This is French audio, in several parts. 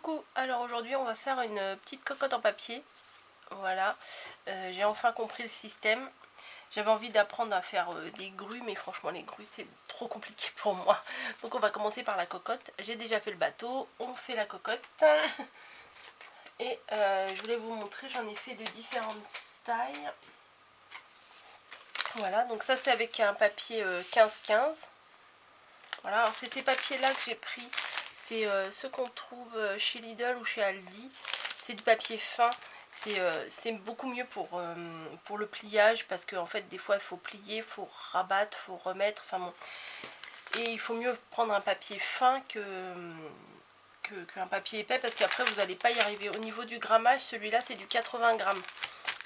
Coucou, alors aujourd'hui on va faire une petite cocotte en papier. Voilà, j'ai enfin compris le système. J'avais envie d'apprendre à faire des grues, mais franchement les grues c'est trop compliqué pour moi. Donc on va commencer par la cocotte. J'ai déjà fait le bateau, on fait la cocotte. Et je voulais vous montrer, j'en ai fait de différentes tailles. Voilà, donc ça c'est avec un papier 15-15. Voilà, alors c'est ces papiers là que j'ai pris. C'est ceux qu'on trouve chez Lidl ou chez Aldi. C'est du papier fin. C'est beaucoup mieux pour le pliage parce qu'en fait des fois il faut plier, il faut rabattre, il faut remettre. Enfin bon. Et il faut mieux prendre un papier fin qu'un papier épais parce qu'après vous n'allez pas y arriver. Au niveau du grammage, celui-là c'est du 80 grammes.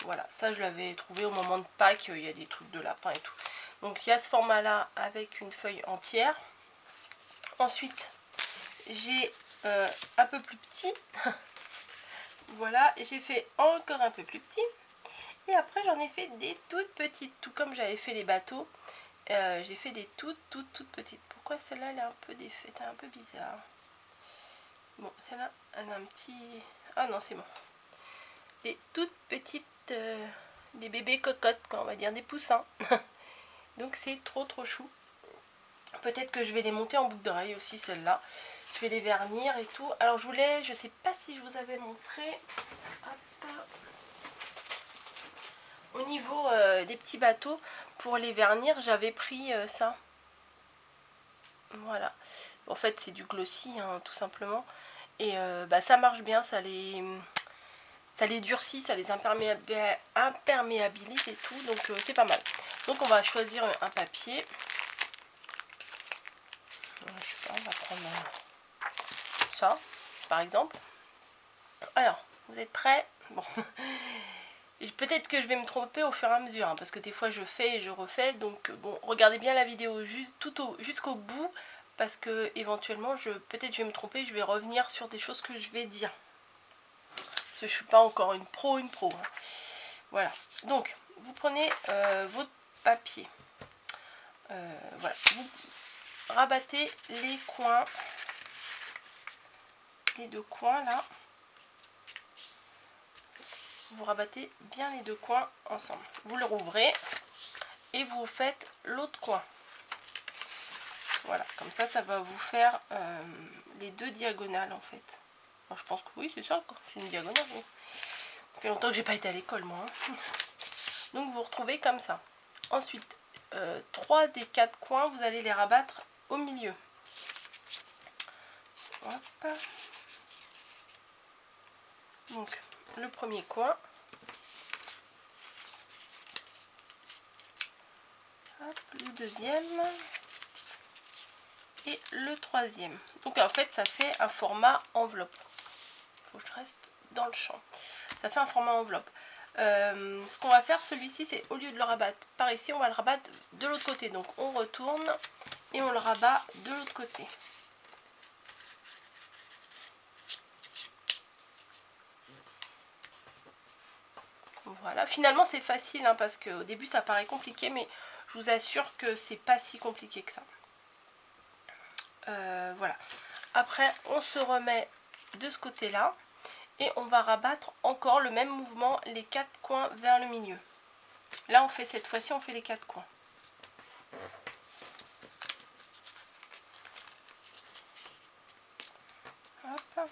Voilà, ça je l'avais trouvé au moment de Pâques, il y a des trucs de lapin et tout. Donc il y a ce format là avec une feuille entière. Ensuite, j'ai un peu plus petit. Voilà, et j'ai fait encore un peu plus petit. Et après, j'en ai fait des toutes petites. Tout comme j'avais fait les bateaux, j'ai fait des toutes petites. Pourquoi celle-là, elle est un peu défaite, un peu bizarre. Bon, celle-là, elle a un petit... Ah non, c'est bon. Des toutes petites, des bébés cocottes, quoi, on va dire, des poussins. Donc c'est trop chou. Peut-être que je vais les monter en boucle d'oreille aussi, celle-là. Je vais les vernir et tout. Alors je voulais, je sais pas si je vous avais montré. Hop. Au niveau des petits bateaux, pour les vernir, j'avais pris ça. Voilà. En fait, c'est du glossy, hein, tout simplement. Et ça marche bien, ça les durcit, ça les imperméabilise et tout. Donc c'est pas mal. Donc on va choisir un papier. Je sais pas, on va prendre ça, par exemple. Alors, vous êtes prêts? Bon. Peut-être que je vais me tromper au fur et à mesure, hein, parce que des fois je fais et je refais. Donc bon, regardez bien la vidéo jusqu'au bout, parce que éventuellement, peut-être je vais me tromper, je vais revenir sur des choses que je vais dire. Parce que je suis pas encore une pro. Hein. Voilà. Donc, vous prenez votre papier. Voilà. Vous rabattez les coins. Les deux coins là. Vous rabattez bien les deux coins ensemble. Vous le rouvrez et vous faites l'autre coin. Voilà, comme ça, ça va vous faire les deux diagonales en fait. Alors, je pense que oui, c'est ça, c'est une diagonale. Oui. Ça fait longtemps que j'ai pas été à l'école moi. Hein. Donc vous retrouvez comme ça. Ensuite, 3 des 4 coins, vous allez les rabattre au milieu. Hop. Donc, le premier coin. Hop, le deuxième. Et le troisième. Donc en fait, ça fait un format enveloppe. Il faut que je reste dans le champ. Ça fait un format enveloppe. Ce qu'on va faire, celui-ci, c'est au lieu de le rabattre par ici, on va le rabattre de l'autre côté. Donc on retourne et on le rabat de l'autre côté. Voilà, finalement c'est facile hein, parce qu'au début ça paraît compliqué, mais je vous assure que c'est pas si compliqué que ça. Voilà. Après on se remet de ce côté là et on va rabattre encore le même mouvement, les 4 coins vers le milieu. Là on fait cette fois-ci, on fait les 4 coins. Hop.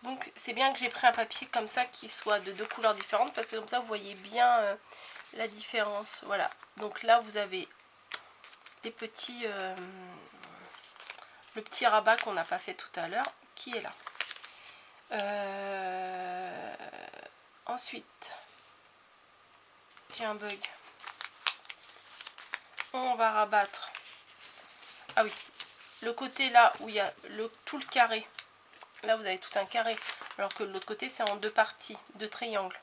Donc c'est bien que j'ai pris un papier comme ça qui soit de deux couleurs différentes parce que comme ça vous voyez bien la différence. Voilà, donc là vous avez les petits, le petit rabat qu'on n'a pas fait tout à l'heure qui est là. Ensuite, j'ai un bug. On va rabattre. Ah oui, le côté là où il y a tout le carré. Là vous avez tout un carré, alors que de l'autre côté c'est en deux parties, deux triangles.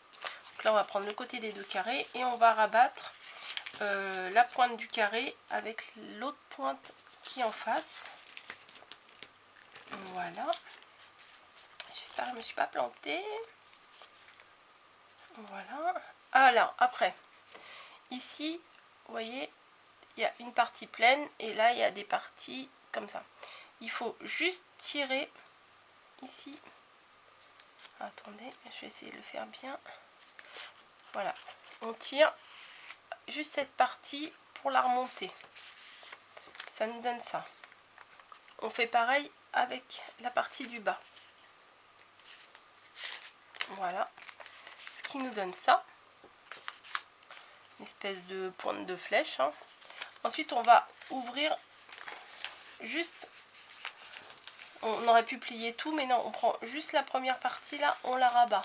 Donc là on va prendre le côté des deux carrés et on va rabattre la pointe du carré avec l'autre pointe qui est en face. Voilà. J'espère que je ne me suis pas plantée. Voilà. Alors après, ici, vous voyez, il y a une partie pleine et là il y a des parties comme ça. Il faut juste tirer ici. Attendez, je vais essayer de le faire bien. Voilà, on tire juste cette partie pour la remonter. Ça nous donne ça. On fait pareil avec la partie du bas. Voilà, ce qui nous donne ça. Une espèce de pointe de flèche. Hein. Ensuite, on va ouvrir juste... On aurait pu plier tout, mais non, on prend juste la première partie là, on la rabat.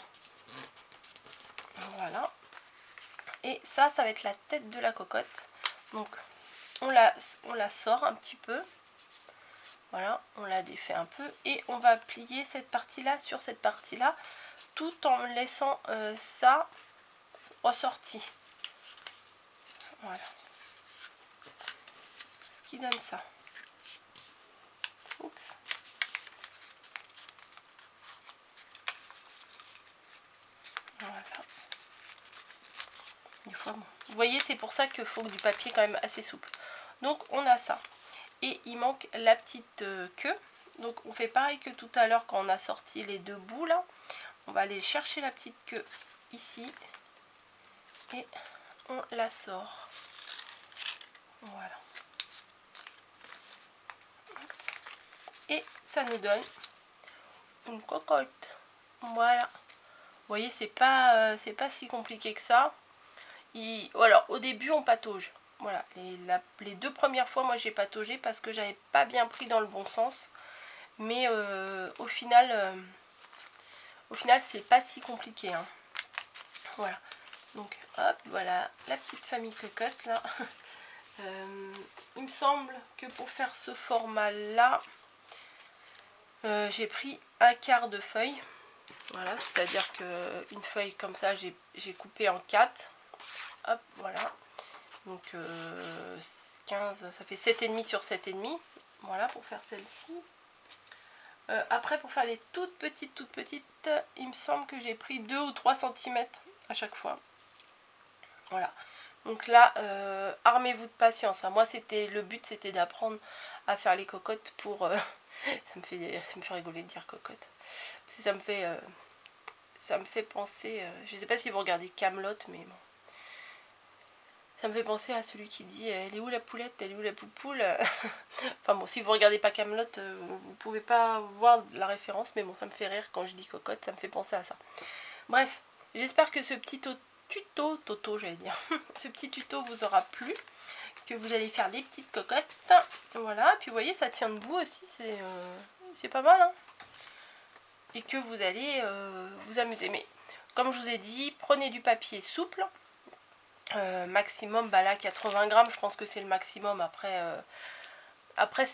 Voilà. Et ça va être la tête de la cocotte. Donc, on la sort un petit peu. Voilà, on la défait un peu. Et on va plier cette partie-là sur cette partie-là, tout en laissant ça ressorti. Voilà. Ce qui donne ça. Oups. Voilà. Des fois, bon. Vous voyez, c'est pour ça qu'il faut du papier quand même assez souple. Donc, on a ça. Et il manque la petite queue. Donc, on fait pareil que tout à l'heure quand on a sorti les deux bouts là. On va aller chercher la petite queue ici. Et on la sort. Voilà. Et ça nous donne une cocotte. Voilà. Vous voyez, c'est pas si compliqué que ça. Alors, au début, on patauge. Voilà. Les deux premières fois, moi, j'ai pataugé parce que j'avais pas bien pris dans le bon sens. Mais au final, c'est pas si compliqué. Hein. Voilà. Donc, hop, voilà la petite famille cocotte là. Il me semble que pour faire ce format-là, j'ai pris un quart de feuille. Voilà, c'est-à-dire qu'une feuille comme ça, j'ai coupé en 4. Hop, voilà. Donc 15, ça fait 7,5 sur 7,5. Voilà, pour faire celle-ci. Après, pour faire les toutes petites, il me semble que j'ai pris 2 ou 3 cm à chaque fois. Voilà. Donc là, armez-vous de patience. Hein. Moi, le but, c'était d'apprendre à faire les cocottes pour... ça me fait rigoler de dire cocotte. Parce que ça me fait penser... je sais pas si vous regardez Kaamelott, mais bon. Ça me fait penser à celui qui dit elle est où la poulette, elle est où la poupoule. Enfin bon, si vous regardez pas Kaamelott, vous pouvez pas voir la référence, mais bon, ça me fait rire quand je dis cocotte, ça me fait penser à ça. Bref, j'espère que ce petit tuto, j'allais dire, ce petit tuto vous aura plu, que vous allez faire des petites cocottes. Voilà, puis vous voyez, ça tient debout aussi, c'est pas mal, hein. Et que vous allez vous amuser. Mais comme je vous ai dit, prenez du papier souple. Maximum, bah là 80 grammes, je pense que c'est le maximum. Après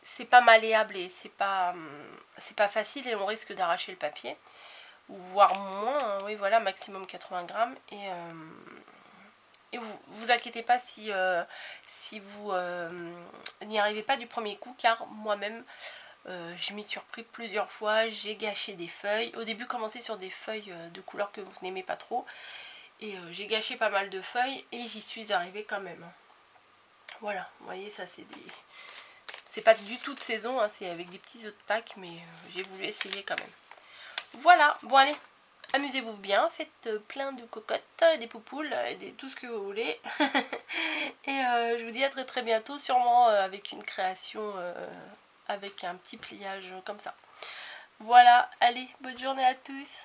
c'est pas malléable et c'est pas facile et on risque d'arracher le papier, ou voire moins, hein. Oui voilà, maximum 80 grammes. Et vous inquiétez pas si vous n'y arrivez pas du premier coup, car moi-même je m'y suis repris plusieurs fois, j'ai gâché des feuilles. Au début, commencez sur des feuilles de couleur que vous n'aimez pas trop. Et j'ai gâché pas mal de feuilles et j'y suis arrivée quand même. Voilà, vous voyez, ça c'est pas du tout de saison, hein, c'est avec des petits œufs de Pâques, mais j'ai voulu essayer quand même. Voilà, bon allez, amusez-vous bien, faites plein de cocottes, des poupoules, tout ce que vous voulez. Et je vous dis à très très bientôt, sûrement avec une création, avec un petit pliage comme ça. Voilà, allez, bonne journée à tous.